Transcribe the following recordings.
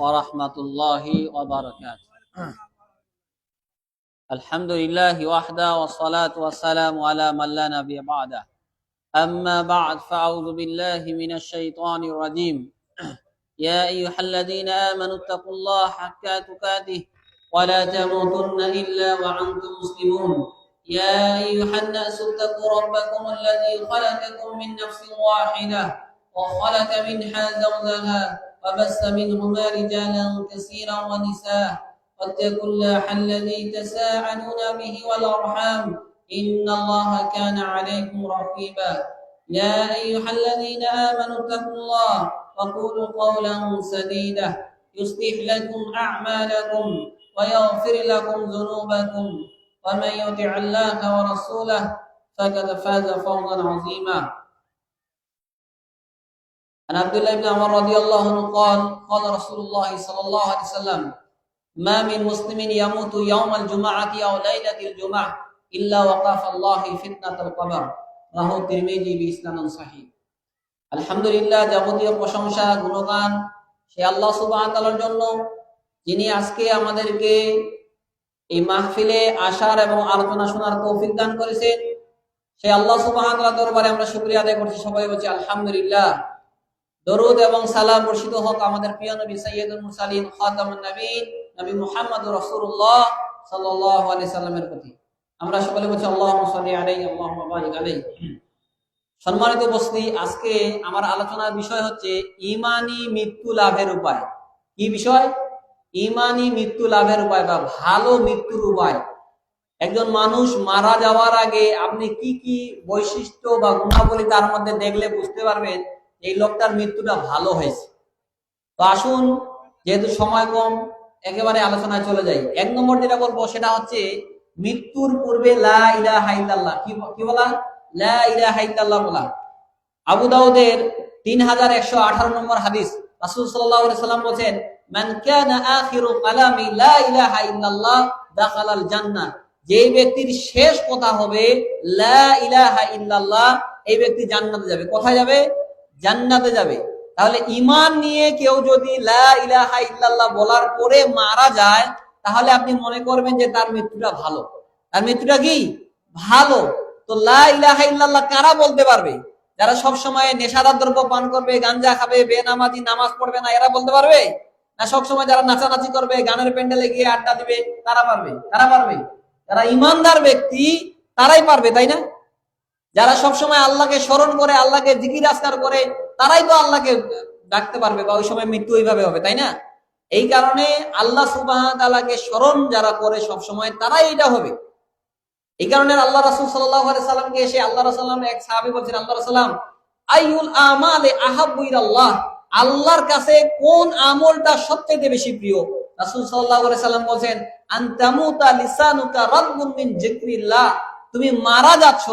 ورحمة الله وبركاته. الحمد لله وحده والصلاة والسلام على من لا نبي بعده. أما بعد فأعوذ بالله من الشيطان الرجيم. يا أيها الذين آمنوا اتقوا الله حق تقاته ولا تموتن إلا وأنتم مسلمون. يا أيها الناس اتقوا ربكم الذي خلقكم من نفس واحدة وخلق منها زوجها وبث منهما رجالا كثيرا ونساء واتقوا الله الذي تساءلون به والأرحام إن الله كان عليكم رقيبا. يا أيها الذين آمنوا اتقوا الله وقولوا قولا سديدا يصلح لكم أعمالكم ويغفر لكم ذنوبكم ومن يطع الله ورسوله فقد فاز فوزا عظيما. عن عبد الله بن عمر رضي الله عنه قال قال رسول الله صلى الله عليه وسلم ما من مسلم يموت يوم الجمعة أو ليلة الجمعة إلا وقف الله فتنة القبر. রাহু তিরমিজি বিসনাদন সহিহ। আলহামদুলিল্লাহ, যাবতীয় প্রশংসা গুণগান সে আল্লাহ সুবহানাহু ওয়া তাআলার জন্য, যিনি আজকে আমাদেরকে এই মাহফিলে আসার এবং আলোচনা শোনার তৌফিক দান করেছেন। সে আল্লাহ সুবহানাহু ওয়া তাআলার দরবারে আমরা শুকরিয়া আদায় করছি। সবাই বলছি আলহামদুলিল্লাহ। দরুদ এবং সালাম বর্ষিত হোক আমাদের প্রিয় নবী সাইয়্যিদুল মুরসালিন খাতামুন নবীন নবী মুহাম্মদুর রাসূলুল্লাহ সাল্লাল্লাহু আলাইহি সাল্লামের প্রতি। আমরা সকলে বলছি আল্লাহুম্মা সাল্লি আলাইহি আল্লাহুম্মা বারিক আলাইহি। সম্মানিত উপস্থিতি, আজকে আমার আলোচনার বিষয় হচ্ছে ঈমানি মৃত্যু লাভের উপায়। কি বিষয়? ঈমানি মৃত্যু লাভের উপায় বা ভালো মৃত্যুর উপায়। একজন মানুষ মারা যাওয়ার আগে আপনি কি কি বৈশিষ্ট্য বা গুণাবলী তার মধ্যে দেখলে বুঝতে পারবেন এই লোকটার মৃত্যুটা ভালো হয়েছে। তো আসুন, যেহেতু সময় কম, একেবারে আলোচনায় চলে যাই। এক নম্বর যেটা বলবো সেটা হচ্ছে মৃত্যুর পূর্বে লা ইলাহা ইল্লাল্লাহ। কি বলা? লা ইলাহা ইল্লাল্লাহ বলা। আবু দাউদের 3118 নম্বর হাদিস, রাসূল সাল্লাল্লাহু আলাইহি সাল্লাম বলেন মান কানা আখিরু কালামি লা ইলাহা ইল্লাল্লাহ দাখালাল জান্নাহ। যে ব্যক্তির শেষ কথা হবে লা ইলাহা ইল্লাল্লাহ, এই ব্যক্তি জান্নাতে যাবে। কোথায় যাবে? জান্নাতে যাবে। তাহলে ঈমান নিয়ে কেউ যদি লা ইলাহা ইল্লাল্লাহ বলার পরে মারা যায়, তাহলে আপনি মনে করবেন যে তার মৃত্যুটা ভালো। তার মৃত্যুটা কি? ভালো। তো লা ইলাহা ইল্লাল্লাহ কারা বলতে পারবে? যারা সব সময় নেশাদার দ্রব্য পান করবে, গাঞ্জা খাবে, বেনামাজি, নামাজ পড়বে না, এরা বলতে পারবে? না সব সময় যারা নাচানাচি করবে, গানের প্যান্ডেলে গিয়ে আড্ডা দিবে, তারা পারবে? তারা পারবে? যারা ঈমানদার ব্যক্তি তারাই পারবে, তাই না? যারা সব সময় আল্লাহকে স্মরণ করে, আল্লাহকে জিকির আজকার করে, তারাই তো আল্লাহকে ডাকতে পারবে বা ওই সময় মৃত্যু ওইভাবে হবে, তাই না? এই কারণে আল্লাহ সুবহানাহু ওয়া তাআলাকে স্মরণ যারা করে সব সময়, তারাই এটা হবে। এই কারণে আল্লাহ রাসূল সাল্লাল্লাহু আলাইহি সাল্লামকে এসে আল্লাহ রাসূল এক সাহাবী বলছেন, আল্লাহ রাসূল আইয়ুল আমালি আহাব্বু ইলাল্লাহ, আল্লাহর কাছে কোন আমলটা সবচেয়ে বেশি প্রিয়? রাসূল সাল্লাল্লাহু আলাইহি সাল্লাম বলেন আনতামুতা লিসানুকা রাদবুন মিন যিকরিল্লাহ, তুমি মারা যাচ্ছ,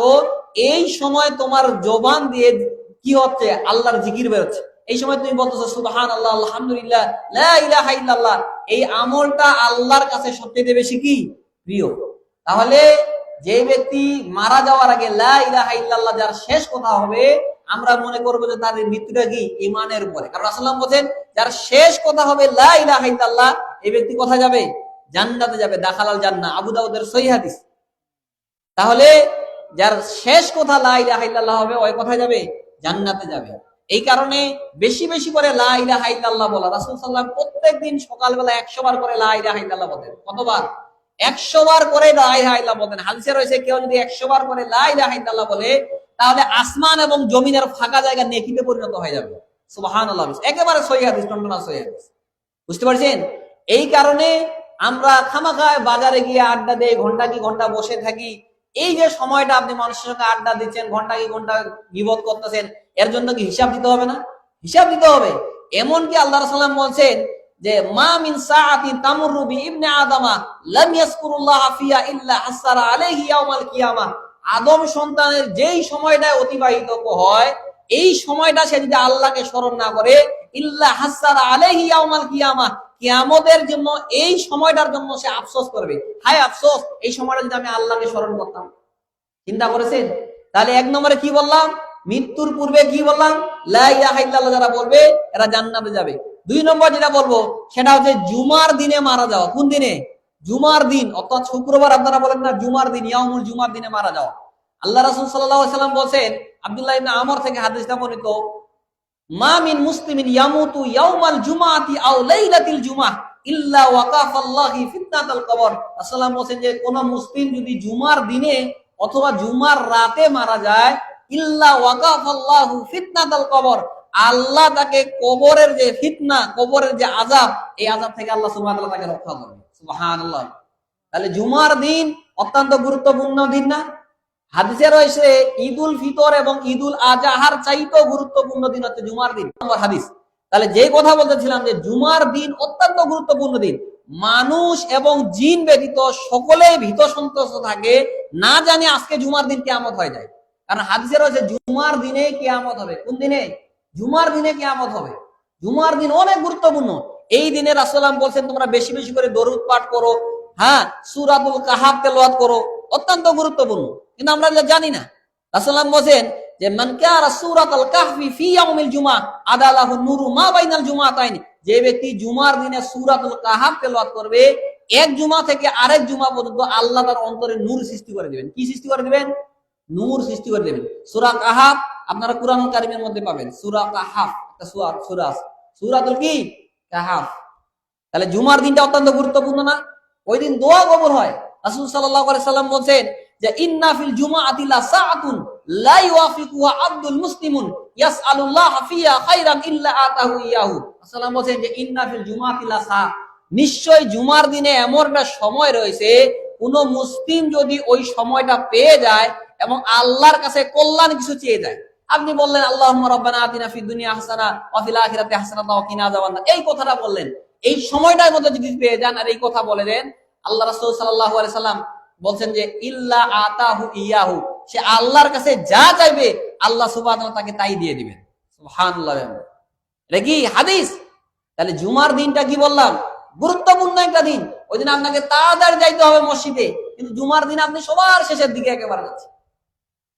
এই সময় তোমার জবান দিয়ে কি হচ্ছে? আল্লাহর জিকির বের হচ্ছে। এই সময় তুমি বলতেছো সুবহানাল্লাহ, আলহামদুলিল্লাহ, লা ইলাহা ইল্লাল্লাহ। এই আমলটা আল্লাহর কাছে সবচেয়ে বেশি কি? প্রিয়। তাহলে যে ব্যক্তি মারা যাওয়ার আগে লা ইলাহা ইল্লাল্লাহ যার শেষ কথা হবে, আমরা মনে করবো যে তার মৃত্যুটা কি? ঈমানের উপরে। কারণ রাসূলুল্লাহ বলেন যার শেষ কথা হবে লা ইলাহা ইল্লাল্লাহ, এই ব্যক্তি কোথায় যাবে? জান্নাতে যাবে। দাখালাল জান্নাহ, আবু দাউদের সহিহ হাদিস। তাহলে যার শেষ কথা লা ইলাহা ইল্লাল্লাহ হবে, ওই কোথায় যাবে? জান্নাতে যাবে। এই কারণে বেশি বেশি করে লা ইলাহা ইল্লাল্লাহ বলা। রাসূল সাল্লাল্লাহু আলাইহি ওয়াসাল্লাম প্রত্যেকদিন সকালবেলা 100 বার করে লা ইলাহা ইল্লাল্লাহ বলেন। কতবার? 100 বার করে লা ইলাহা ইল্লাল্লাহ বলেন। হাদিসে রয়েছে কেউ যদি 100 বার করে লা ইলাহা ইল্লাল্লাহ বলে, তাহলে আসমান এবং জমিনের ফাঁকা জায়গা নেকিতে পরিণত হয়ে যাবে। সুবহানাল্লাহ। একেবারে সহিহ হাদিস, টন্ডনা সহিহ হাদিস। বুঝতে পারছেন? এই কারণে আমরা খামাখায় বাজারে গিয়ে আড্ডা দেই, ঘন্টা কি ঘন্টা বসে থাকি। এই যে সময়টা আপনি মানুষের সঙ্গে আড্ডা দিচ্ছেন, ঘন্টা কি ঘন্টা গীবত করতেছেন, এর জন্য কি হিসাব দিতে হবে না? হিসাব দিতে হবে। এমনকি আল্লাহ রাসূল সাল্লাল্লাহু আলাইহি ওয়াসাল্লাম বলেন যে মা মিন সাআতিন তামুরু বি ইবনে আদামা লাম ইয়াজকুরুল্লাহ ফিহা ইল্লা হাসারা আলাইহি ইয়াউমাল কিয়ামাহ। আদম সন্তানের যেই সময়টা অতিবাহিত হয়, এই সময়টা সে যদি আল্লাহকে স্মরণ না করে, ইল্লা হাসারা আলাইহি ইয়াউমাল কিয়ামাহ, কিয়ামতের জন্য এই সময়টার জন্য সে আফসোস করবে। হায় আফসোস, এই সময়টা যদি আমি আল্লাহকে স্মরণ করতাম। চিন্তা করেছেন? তাহলে এক নম্বরে কি বললাম? মৃত্যুর পূর্বে কি বললাম? লা ইলাহা ইল্লাল্লাহ যারা বলবে এরা জান্নাতে যাবে। 2 নম্বর যেটা বলবো সেটা হচ্ছে জুমার দিনে মারা যাওয়া। কোন দিনে? জুমার দিন, অর্থাৎ শুক্রবার আপনারা বলেন না জুমার দিন, ইয়াউমুল জুমার দিনে মারা যাওয়া। আল্লাহ রাসূল সাল্লাল্লাহু আলাইহি ওয়াসাল্লাম বলেন, আব্দুল্লাহ ইবনে আমর থেকে হাদিসটা বর্ণিত, মা মিন মুসলিমিন ইয়ামুতু ইয়াউমাল জুমআতি আও লাইলাতিল জুমআহ ইল্লা ওয়াকাফাল্লাহি ফিতনাতাল কবর। রাসূলুল্লাহ বলেন যে কোন মুসলিম যদি জুমার দিনে অথবা জুমার রাতে মারা যায়, ইল্লা ওয়াকাফাল্লাহু ফিতনাতাল কবর, আল্লাহ তাকে কবরের যে ফিতনা, কবরের যে আযাব, এই আযাব থেকে আল্লাহ সুবহানাহু ওয়া তাআলা তাকে রক্ষা করবে। সুবহানাল্লাহ। তাহলে জুমার দিন অত্যন্ত গুরুত্বপূর্ণ দিন না? হাদিসে রয়েছে ঈদুল ফিতর এবং ঈদুল আজহার চাইতেও গুরুত্বপূর্ণ দিন হচ্ছে জুমার দিন। হাদিস। তাহলে যে কথা বলতেছিলাম যে জুমার দিন অত্যন্ত গুরুত্বপূর্ণ দিন, মানুষ এবং জিন ব্যতীত সকলেই ভীত সন্ত্রস্ত থাকে, না জানি আজকে জুমার দিন কিয়ামত হয়ে যায়। কারণ হাদিসে রয়েছে জুমার দিনে কিয়ামত হবে। কোন দিনে? জুমার দিনে কিয়ামত হবে। জুমার দিন অনেক গুরুত্বপূর্ণ। এই দিনে রাসূলুল্লাহ বলেন তোমরা বেশি বেশি করে দরুদ পাঠ করো, হ্যাঁ, সূরাতুল কাহাফ তেলাওয়াত করো, অত্যন্ত গুরুত্বপূর্ণ। কিন্তু আমরা জানি না। রাসূলুল্লাহ বলেন যে মান কারা সূরাতুল কাহফি ফি ইয়াউমিল জুমআ আদালাহু নূরু মা বাইনাল জুমাতাইন, যে ব্যক্তি জুমার দিনে সূরাতুল কাহাফ তেলাওয়াত করবে, এক জুমা থেকে আরেক জুমা পর্যন্ত আল্লাহ তার অন্তরে নূর সৃষ্টি করে দিবেন। কি সৃষ্টি করে দিবেন? নূর সৃষ্টি করে দিবেন। সূরা কাহাফ আপনারা কুরআনুল কারীমের মধ্যে পাবেন। সূরা কাহাফ একটা সূরা, সূরাতুল কি কাহাফ। তাহলে জুমার দিনটা অত্যন্ত গুরুত্বপূর্ণ না? ওই দিন দোয়া কবুল হয়। রাসূল সাল্লাল্লাহু আলাইহি সাল্লাম বলেন যে ইন্না ফিল জুমআতি লা সাআতুন লা ইওয়াফিকুহা আবদুল মুসলিমুন ইয়াসআলুল্লাহ ফিহা খাইরান ইল্লা আতাহু ইয়াহু। রাসূলুল্লাহ বলেন যে ইন্না ফিল জুমআতি লা সা, নিশ্চয় জুমার দিনে এমন একটা সময় রয়েছে, কোন মুসলিম যদি ওই সময়টা পেয়ে যায় এবং আল্লাহর কাছে কল্যাণ কিছু চেয়ে যায়, আপনি বললেন আল্লাহুম্মা রাব্বানা আতিনা ফিদ দুনিয়া হাসানা ওয়া ফিল আখিরাতি হাসানাতাও ওয়া কিনা আযাবান্নার, এই কথাটা বললেন, এই সময়টার মধ্যে যদি পেয়ে যান আর এই কথা বলে দেন, আল্লাহ রাসূল সাল্লাল্লাহু আলাইহি সাল্লাম বলছেন যে ইল্লা আতাহু ইয়াহু, সে আল্লাহর কাছে যা চাইবে আল্লাহ সুবহানাহু ওয়া তাআলা তাকে তাই দিয়ে দিবেন। সুবহানাল্লাহ। এটা কি হাদিস? তাহলে জুমার দিনটা কি বললাম? গুরুত্বপূর্ণ একটা দিন। ওই দিন আপনাকে তাড়াতাড়ি যাইতে হবে মসজিদে, কিন্তু জুমার দিন আপনি সবার শেষের দিকে একেবারে যাচ্ছেন।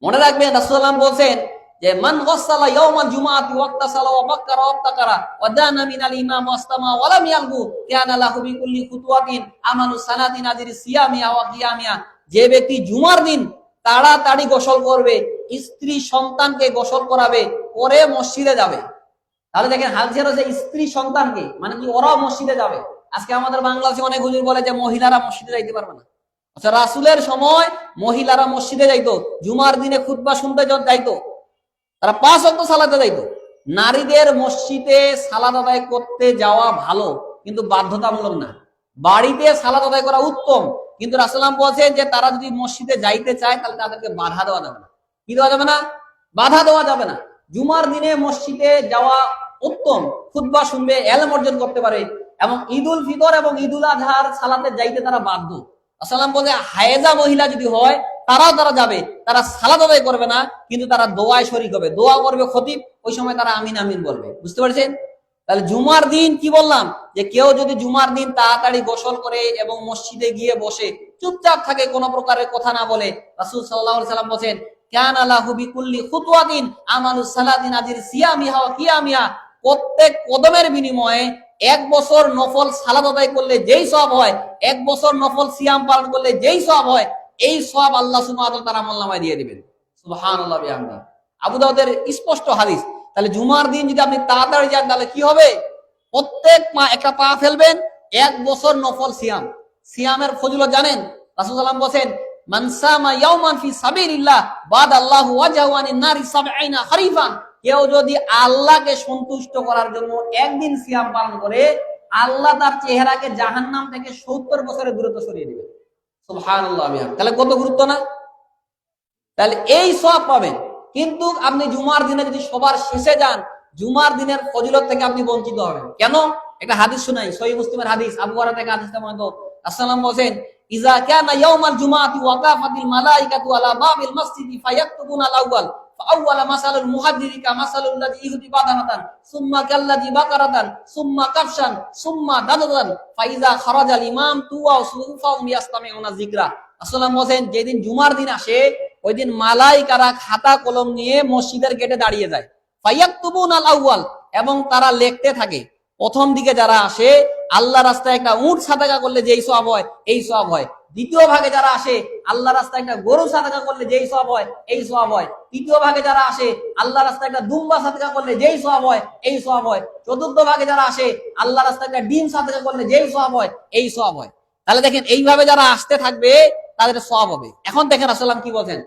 মনে রাখবেন রাসূলুল্লাহ বলেন যে মান গাসালা ইয়াউমাল জুমআতি ওয়াক্তাসালা ওয়া বাক্কারা ওয়া তাকারা ওয়া দানা মিনাল ইমাম ওয়াস্তামা ওয়া লাম ইয়ালগু কানা লাহু বিকুল্লি খুতওয়াতিন আমানু সানাতিন আজরি সিয়ামিয়া ওয়া কিয়ামিয়া। যে ব্যক্তি জুমার দিন তাড়াতাড়ি গোসল করবে, স্ত্রী সন্তানকে গোসল করাবে, পরে মসজিদে যাবে। তাহলে দেখেন হাদিসের যে স্ত্রী সন্তানকে, মানে কি ওরাও মসজিদে যাবে। আজকে আমাদের বাংলাদেশে অনেক হুজুর বলে যে মহিলারা মসজিদে যাইতে পারবে না। আচ্ছা, রাসূলের সময় মহিলারা মসজিদে যাইতো, জুমার দিনে খুতবা শুনতে যাইতো, তারা 5 ওয়াক্ত সালাতে যাইতো। নারীদের মসজিদে সালাত আদায় করতে যাওয়া ভালো, কিন্তু বাধ্যতামূলক না। বাড়িতে সালাত আদায় করা উত্তম, কিন্তু রাসূলুল্লাহ বলেছেন যে তারা যদি মসজিদে যাইতে চায় তাহলে তাদেরকে বাধা দেওয়া যাবে না। কি দেওয়া যাবে না? বাধা দেওয়া যাবে না। জুমার দিনে মসজিদে যাওয়া উত্তম, খুতবা শুনবে, ইলম অর্জন করতে পারে, এবং ঈদুল ফিতর এবং ঈদুল আজহার সালাতে যাইতে তারা বাধ্য। রাসূলুল্লাহ বলে হায়েজা মহিলা যদি হয় তারাও তারা যাবে, তারা সালাত আদায় করবে না, কিন্তু তারা দোয়ায় শরীক হবে, দোয়া করবে খতিব, ওই সময় তারা আমিন আমিন বলবে। বুঝতে পারছেন? তাহলে জুমার দিন কি বললাম, যে কেউ যদি জুমার দিন তাড়াতাড়ি গোসল করে এবং মসজিদে গিয়ে বসে চুপচাপ থাকে, কোনো প্রকারের কথা না বলে, রাসূল সাল্লাল্লাহু আলাইহি সাল্লাম বলেন কানা লাহু বিকুল্লি খুতওয়াতিন আমালু সালাতিন আজরি সিয়ামিহা ওয়া কিয়ামিহা, প্রত্যেক কদমের বিনিময়ে 1 বছর নফল সালাত আদায় করলে যেই সওয়াব হয়, 1 বছর নফল সিয়াম পালন করলে যেই সওয়াব হয়, এই সওয়াব আল্লাহ সুবহানাহু ওয়া তাআলা তার আমলনামায় দিয়ে দিবেন। সুবহানাল্লাহ বিহামদি। আবু দাউদের স্পষ্ট হাদিস। তাহলে জুমার দিন যদি আপনি তাড়াতাড়ি যান তাহলে কি হবে? প্রত্যেক একটা পা ফেলবেন, 1 বছর নফল সিয়াম। সিয়ামের ফজিলত জানেন? রাসূল সাল্লাল্লাহু আলাইহি ওয়াসাল্লাম বলেন মান সামা ইয়াওমান ফি সাবিলিল্লাহ বাদাল্লাহু ওয়াজহু আনিন নারি 70 খরিফান, কেউ যদি আল্লাহকে সন্তুষ্ট করার জন্য একদিন সিয়াম পালন করে, আল্লাহ তার চেহারাকে জাহান্নাম থেকে 70 বছরের দূরত্ব সরিয়ে দিবেন। সুবহানাল্লাহ। তাহলে কত গুরুত্ব না? তাহলে এই সওয়াব পাবেন। কিন্তু আপনি জুমার দিনে যদি সবার শেষে যান, জুমার দিনের ফজিলত থেকে আপনি বঞ্চিত হবেন। কেন? একটা হাদিস শুনাই, সহিহ মুসলিমের হাদিস, আবু হুরায়রা থেকে হাদিসটা মনে রাসূলুল্লাহ বলেন ইজা কানা ইয়াউমাল জুমআতি ওয়াকাফাতিল মালাইকাতু আলা বাবিল মাসজিদি ফায়াকতুবুনা আল-আউয়াল ফাআওয়ালা মাসালুল মুহাদ্দিরি কা মাসালুল লাযী ইহুদি বাদানাতান সুম্মা কাল্লাযী বাকারাতান সুম্মা কাফশান সুম্মা দাদাদান ফাইজা খারাজাল ইমাম তুওয়া সুফাহুম ইয়াসতামিউনা যিকরা। রাসূলুল্লাহ বলেন যেদিন জুমার দিন আসে, ওই দিন মালাইকারা খাতা কলম নিয়ে মসজিদের গেটে দাঁড়িয়ে যায়, ফায়াকতুবুনা আল-আউয়াল, এবং তারা লিখতে থাকে, প্রথম দিকে যারা আসে আল্লাহ রাস্তায় একটা উট সাদাকা করলে যেই সওয়াব হয় এই সওয়াব হয়। দ্বিতীয় ভাগে যারা আসে আল্লাহ রাস্তায় একটা গরু সাদাকা করলে যেই সওয়াব হয় এই সওয়াব হয়। তৃতীয় ভাগে যারা আসে আল্লাহ রাস্তায় একটা দুম্বা সাদাকা করলে যেই সওয়াব হয় এই সওয়াব হয়। চতুর্থ ভাগে যারা আসে আল্লাহ রাস্তায় একটা ডিম সাদাকা করলে যেই সওয়াব হয় এই সওয়াব হয়। তাহলে দেখেন এইভাবে যারা আসতে থাকবে তাদের সওয়াব হবে। এখন দেখেন রাসূলুল্লাহ কি বলেন,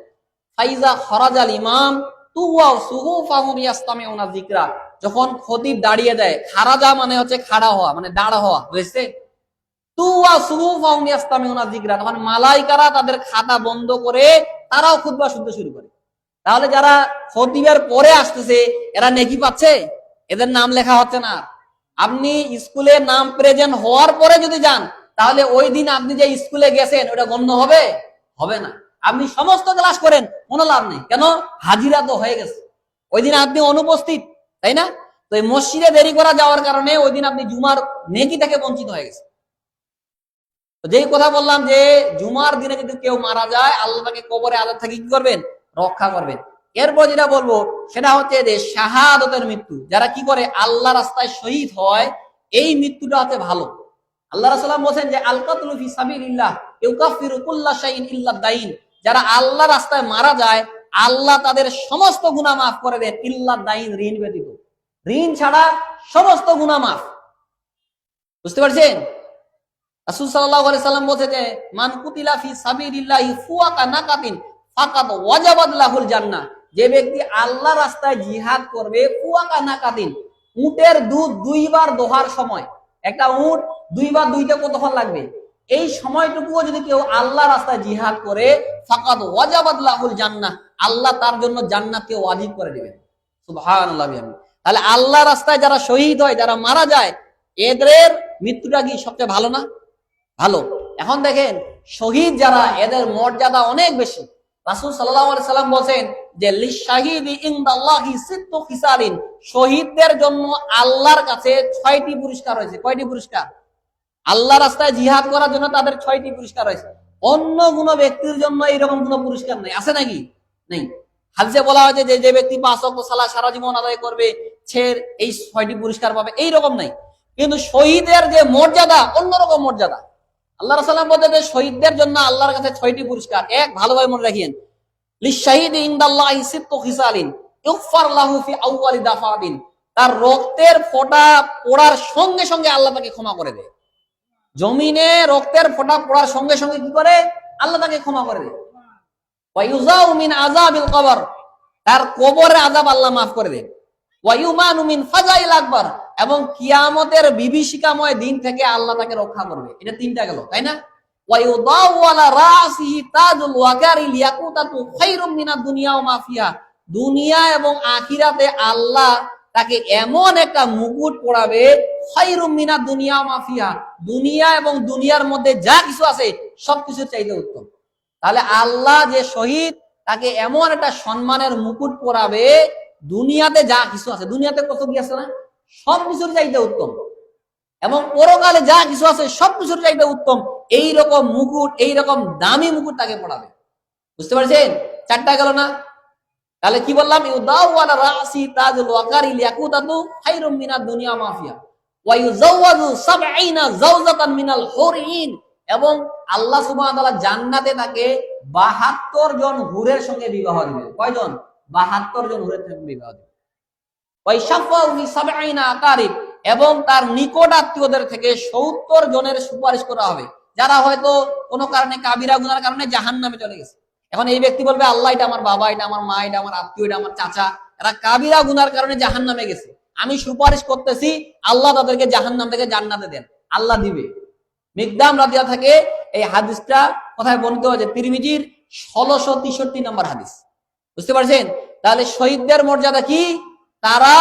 ফাইজা খরাজাল ইমাম তুওয়াউ সুহুফাহুম ইয়াসতামিউনা যিকরা, যখন খতিব দাঁড়িয়ে দেয়, খারাজা মানে হচ্ছে খাড়া হওয়া, মানে দাঁড়া হওয়া, বুঝছে? তুওয়াউ সুহুফাহুম ইয়াসতামিউনা যিকরা, তখন মালাইকারা তাদের খাতা বন্ধ করে তারাও খুতবা শুনতে শুরু করে। তাহলে যারা খতিবের পরে আসতেছে এরা নেকি পাচ্ছে? এদের নাম লেখা হচ্ছে না। আপনি স্কুলে নাম প্রেজেন্ট হওয়ার পরে যদি যান তাহলে ওই দিন আপনি যে স্কুলে গেছেন ওটা গণ্য হবে? হবে না। আপনি সমস্ত ক্লাস করেন কোনো লাভ নেই, কেন? হাজিরা তো হয়ে গেছে, ওই দিন আপনি অনুপস্থিত, তাই না? তো এই মসজিদে দেরি করা যাওয়ার কারণে ওই দিন আপনি জুমার নেকি থেকে বঞ্চিত হয়ে গেছে। যেই কথা বললাম যে জুমার দিনে যদি কেউ মারা যায় আল্লাহ তাকে কবরে আযাব থেকে কি করবেন? রক্ষা করবেন। এরপর যেটা বলবো সেটা হচ্ছে যে শাহাদাতের মৃত্যু, যারা কি করে আল্লাহ রাস্তায় শহীদ হয়, এই মৃত্যুটা হচ্ছে ভালো। আল্লাহ রাসূল বলেন যে আল কাতলু ফি সাবিলিল্লাহ ইউকাফিরু কুল্লা শাইইন ইল্লা দাইন, যারা আল্লাহ রাস্তায় মারা যায় আল্লাহ তাদের সমস্ত গুনাহ মাফ করে দেন, ইল্লা দাইন, ঋণ ব্যতীত। ঋণ ছাড়া সমস্ত গুনাহ মাফ। বুঝতে পারছেন? রাসূল সাল্লাল্লাহু আলাইহি সাল্লাম বলেছে যে মান কুতিলা ফি সাবিলিল্লাহি ফুয়াকা নাকাতিন ফাকাদ ওয়াজাবাত লাহুল জান্নাহ, যে ব্যক্তি আল্লাহ রাস্তায় জিহাদ করবে, ফুয়াকা নাকাতিন, উটের দুধ দুইবার দোহার সময়, একটা উট দুইবার দুইটা কতক্ষণ লাগবে, এই সময়টুকুও যদি কেউ আল্লাহ রাস্তায় জিহাদ করে, ফাকাদ ওয়াজাবাত লাহুল জান্নাহ, আল্লাহ তার জন্য জান্নাতকে ওয়াজিব করে দিবেন। সুবহানাল্লাহ। তাহলে আল্লাহ রাস্তায় যারা শহীদ হয়, যারা মারা যায়, এদের মৃত্যুটা কি সবচেয়ে ভালো না? ভালো। এখন দেখেন শহীদ যারা, এদের মর্যাদা অনেক বেশি। রাসূল সাল্লাল্লাহু আলাইহি সাল্লাম বলেন যে লিশাহিদি ইনদাল্লাহি সিত্তু খিসালিন, শহীদদের জন্য আল্লাহর কাছে 6টি পুরস্কার রয়েছে। কয়টি পুরস্কার? আল্লাহ রাস্তায় জিহাদ করার জন্য তাদের 6টি পুরস্কার রয়েছে। অন্য কোন ব্যক্তির জন্য এরকম কোন পুরস্কার নেই, আছে নাকি? নেই। হাদিসে বলা হয়েছে যে যে ব্যক্তি 5 ওয়াক্ত সালাত সারা জীবন আদায় করবে সে এই 6টি পুরস্কার পাবে, এইরকম নাই। কিন্তু শহীদের যে মর্যাদা অন্যরকম মর্যাদা। আল্লাহ রাসূল বলেন যে শহীদদের জন্য আল্লাহর কাছে 6টি পুরস্কার। এক, ভালোভাবে মনে রাখিয়েন, লিশাহিদি ইনদাল্লাহি সিত্তু খিসালিন ইগফার লাহু ফি আউয়ালি দাফাদিন, তার রক্তের ফোঁটা পড়ার সঙ্গে সঙ্গে আল্লাহ তাকে ক্ষমা করে দেয়। জমিনে রক্তের ফোঁটা পড়ার সঙ্গে সঙ্গে কি করে? আল্লাহ তাকে ক্ষমা করে দেয়। ওয়া ইউজাউ মিন আযাবিল কবর, তার কবরের আযাব আল্লাহ মাফ করে দেন। ওয়া ইউমানু মিন ফাজাইল আকবার, এবং কিয়ামতের বিভীষিকাময় দিন থেকে আল্লাহ তাকে রক্ষা করবে। এটা তিনটা গেল, তাই না? ওয়া ইউদাউ আলা রাসিহি তাজুল ওয়াকারি লিয়াকুতাতু খায়রুম মিনাদ দুনিয়া ওয়া মা ফিহা, দুনিয়া এবং আখিরাতে আল্লাহ তাকে এমন একটা মুকুট পরাবে, খায়রুম মিনাদ দুনিয়া ওয়া মা ফিহা, দুনিয়া এবং দুনিয়ার মধ্যে যা কিছু আছে সবকিছুর চাইতে উত্তম। তাহলে আল্লাহ যে শহীদ তাকে এমন একটা সম্মানের মুকুট পরাবে, দুনিয়াতে যা কিছু আছে, দুনিয়াতে কত কি আছে না, সবকিছুর চাইতে উত্তম, এবং পরকালে যা কিছু আছে সবকিছুর চাইতে উত্তম, এইরকম মুকুট, এইরকম দামি মুকুট তাকে পরাবে। বুঝতে পারছেন? 4টা গেল না? তাহলে কি বললাম? ইউদাউ আলা রাসি তাজুল ওয়াকারি লিয়াকুতাতু খায়রুম মিনাদ দুনিয়া মা ফিহা ওয়া ইউজাওয়াজু 70 জাওজাতান মিনাল হুরিন, এবং আল্লাহ সুবহানাহু ওয়া তাআলা জান্নাতে তাকে 72 জন হুরের সঙ্গে বিবাহ দিবেন। কয়জন? 72 জন হুরের সঙ্গে বিবাহ দিবেন। ওয়া শাফাউ ফি 70 আকারিব, এবং তার নিকট আত্মীয়দের থেকে 70 জনের সুপারিশ করা হবে, যারা হয়তো কোনো কারণে কাবিরা গুনার কারণে জাহান্নামে চলে গেছে। এখন এই ব্যক্তি বলবে আল্লাহ, এটা আমার বাবা, এটা আমার মা, এটা আমার আত্মীয়, এটা আমার চাচা, এরা কাবিরা গুনার কারণে জাহান্নামে গেছে, আমি সুপারিশ করতেছি আল্লাহ তাদেরকে জাহান্নাম থেকে জান্নাতে দেন। আল্লাহ দিবে। মিকদাম রাদিয়া থেকে এই হাদিসটা কোথায় বর্ণিত হয়েছে? তিরমিজির 1663 নম্বর হাদিস। বুঝতে পারছেন? তাহলে শহীদদের মর্যাদা কি? তারা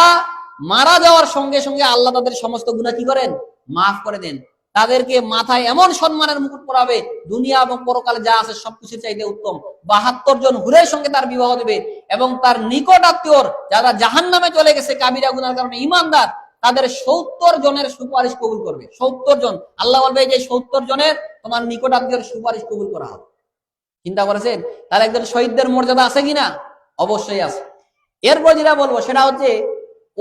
মারা যাওয়ার সঙ্গে সঙ্গে আল্লাহ তাদের সমস্ত গুনাহ কি করেন? মাফ করে দেন। তাদেরকে মাথায় এমন সম্মানের মুকুট পরাবে, দুনিয়া এবং পরকালে যা আছে সবকিছু চাইতে উত্তম। 72 জন হুরের সঙ্গে তার বিবাহ দেবে, এবং তার নিকট আত্মীয়র যারা জাহান্নামে চলে গেছে কাবিরা গুনার কারণে, ইমানদার, তাদের 70 জনের সুপারিশ কবুল করবে। 70 জন। আল্লাহ বলবে যে 70 জনের তোমার নিকট আত্মীয়র সুপারিশ কবুল করা হবে। চিন্তা করেছেন? তাহলে একজন শহীদদের মর্যাদা আছে কিনা? অবশ্যই আছে। এরপর যেটা বলবো সেটা হচ্ছে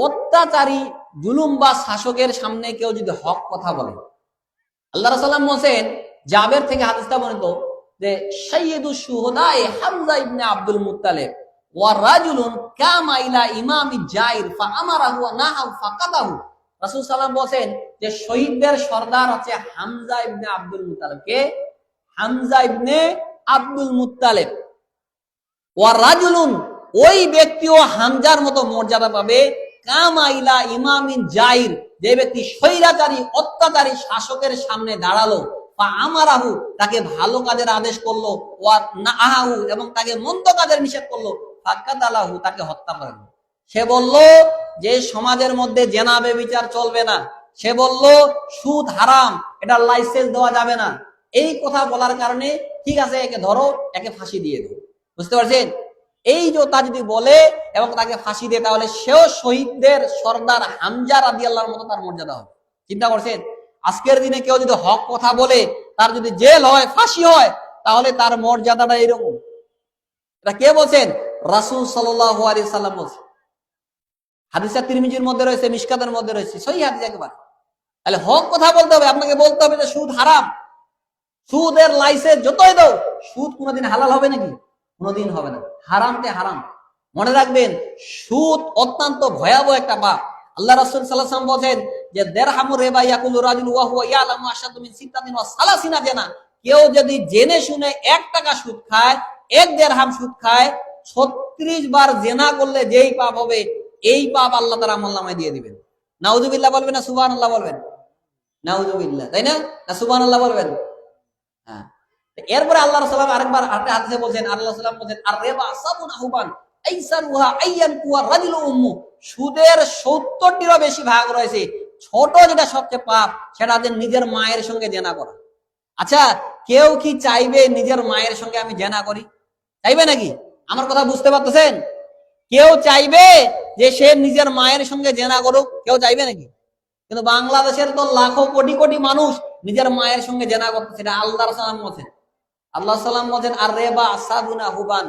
অত্যাচারী জুলুম বা শাসকের সামনে কেউ যদি হক কথা বলে, আল্লাহ রাসূল বলেন, জাবের থেকে হাদিসটা বর্ণিত যে সাইয়্যিদুশ শুহাদায়ে হামজা ইবনে আব্দুল মুত্তালিব ওয়া রাজুলুন কামা ইলা ইমামি জাইর ফাআমারাহু ওয়া নাহাউ ফাকাতাহু। রাসূল সাল্লাল্লাহু বলেন যে শহীদদের সর্দার হচ্ছে হামজা ইবনে আব্দুল মুত্তালিব। কে? হামজা ইবনে আব্দুল মুত্তালিব। ওয়া রাজুলুন, ওই ব্যক্তিও হামজার মতো মর্যাদা পাবে, কামা ইলা ইমামিন জাইর, যে ব্যক্তি স্বৈরাচারী অত্যাচারী শাসকের সামনে দাঁড়ালো, আমারাহু, তাকে ভালো কাজের আদেশ করলো, ওয়া নাহাহু, এবং তাকে মন্দ কাজের নিষেধ করলো, ফাকাতালাহু, তাকে হত্যা করলো। সে বলল যে সমাজের মধ্যে জেনা ব্যভিচার চলবে না, সে বলল সুদ হারাম, এটা লাইসেন্স দেওয়া যাবে না। এই কথা বলার কারণে ঠিক আছে একে ধরো, একে ফাঁসি দিয়ে দেবো। বুঝতে পারছেন? এই যে তা যদি বলে এবং তাকে ফাঁসি দেয়, তাহলে সেও শহীদদের সর্দার হামজা রাদিয়াল্লাহু আনহু তার মর্যাদা হবে। চিন্তা করছেন? আজকের দিনে কেউ যদি হক কথা বলে, তার যদি জেল হয়, ফাঁসি হয়, তাহলে তার মর্যাদাটা এরকম। এটা কে বলছেন? রাসূল সাল্লাল্লাহু আলাইহি সাল্লাম বলছেন। হাদিসটা তিরমিজির মধ্যে রয়েছে, মিশকাতের মধ্যে রয়েছে, সহিহ হাদিস একেবারে। তাহলে হক কথা বলতে হবে, আপনাকে বলতে হবে যে সুদ হারাম, সুদের লাইসেন্স যতই দাও, সুদ কোনোদিন হালাল হবে নাকি? কোনোদিন হবে না। হারামতে হারাম। মনে রাখবেন, সুদ অত্যন্ত ভয়াবহ একটা পাপ। আল্লাহ রাসূল সাল্লাল্লাহু আলাইহি ওয়াসাল্লাম বলেন যে দিরহামুর রিবা ইয়াকুলু রাজুলু ওয়া হুয়া ইয়ালামু আশাদু মিন সিত্তাতিন ওয়া সালাসিনা জানা। কেউ যদি জেনে শুনে 1 টাকা সুদ খায়, 1 দিরহাম সুদ খায়, 36 বার জিনা করলে যেই পাপ হবে, এই পাপ আল্লাহ তাআলা আমলনামায় দিয়ে দিবেন। নাউযুবিল্লাহ বলবেন না সুবহানাল্লাহ বলবেন? নাউযুবিল্লাহ, তাই না? না সুবহানাল্লাহ বলবেন? হ্যাঁ। এরপরে আল্লাহ রাসূল আরেকবার হাদিসে বলেন, আল্লাহ রাসূল বলেন আর রিবা সাবুন আহবান আইসারুহা আইয়ান কুয়া রাজুলু উম্মু। সুদের 70টিরও বেশি ভাগ রয়েছে। ছোট যেটা সবচেয়ে পাপ, সেটা যে নিজের মায়ের সঙ্গে জেনা করা। আচ্ছা, কেউ কি চাইবে নিজের মায়ের সঙ্গে আমি জেনা করি? চাইবে নাকি? আমার কথা বুঝতে পারতেছেন? কেউ চাইবে যে সে নিজের মায়ের সঙ্গে জেনা করুক? কেউ চাইবে নাকি? কিন্তু বাংলাদেশের তো লাখো কোটি কোটি মানুষ নিজের মায়ের সঙ্গে জেনা করতেছে। এটা আল্লাহ সাল্লাম বলেন। আল্লাহ সাল্লাম বলেন আর রেবা সাবুনা হুবান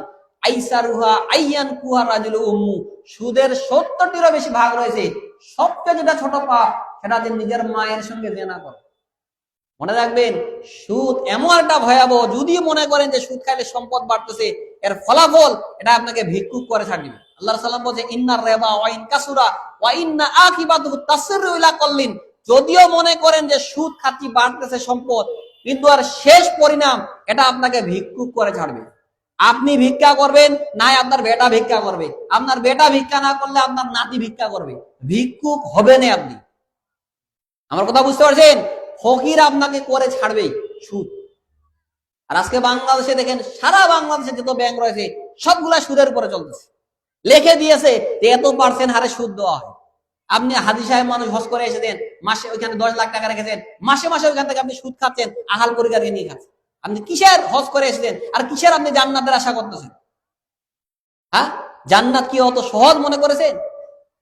আইসারুহা আইয়ান কুহা রাজুলু উম্মু। সুদের 70টিরও বেশি ভাগ রয়েছে। সবচেয়ে যেটা ছোট পাপ, সেটা যে নিজের মায়ের সঙ্গে জেনা করা। মনে রাখবেন, সুদ এমন একটা ভয়াবহ, যদি মনে করেন যে সুদ খাইলে সম্পদ বাড়তেছে, এর ফলাফল এটা আপনাকে ভিক্ষুক করে ছাড় দিবে। আল্লাহ সাল্লাম বলছে ইন্নার রিবা ওয়া ইন কাসুরা ওয়া ইন্না আকিবাতুহু তাসিরু ইলা কল্লিন। যদিও মনে করেন যে সুদ খাচ্ছি, বাড়তেছে সম্পদ, কিন্তু আর শেষ পরিণাম এটা আপনাকে ভিক্ষুক করে ছাড়বে। আপনি ভিক্ষা করবেন, না আপনার বেটা ভিক্ষা করবে। আপনার বেটা ভিক্ষা না করলে আপনার নাতি ভিক্ষা করবে। ভিক্ষুক হবেন আপনি। আমার কথা বুঝতে পারছেন? ফকির আপনাকে করে ছাড়বে সুদ। আর আজকে বাংলাদেশে দেখেন, সারা বাংলাদেশে যত ব্যাংক রয়েছে সবগুলা সুদের উপরে চলতেছে। লিখে দিয়েছে যে এত % হারে সুদ দেওয়া হয়। আপনি হাজী সাহেব মানুষ হজ করে এসে দেন, মাসে ওইখানে 10 লাখ টাকা রেখেছেন, মাসে মাসে ওইখান থেকে আপনি সুদ খাচ্ছেন, আহাল পরিকারকে নিয়ে খাচ্ছেন। আপনি কিসের হজ করে এসেছেন আর কিসের আপনি জান্নাতের আশা করতেছেন? হ্যাঁ, জান্নাত কি অত সহজ মনে করেছেন?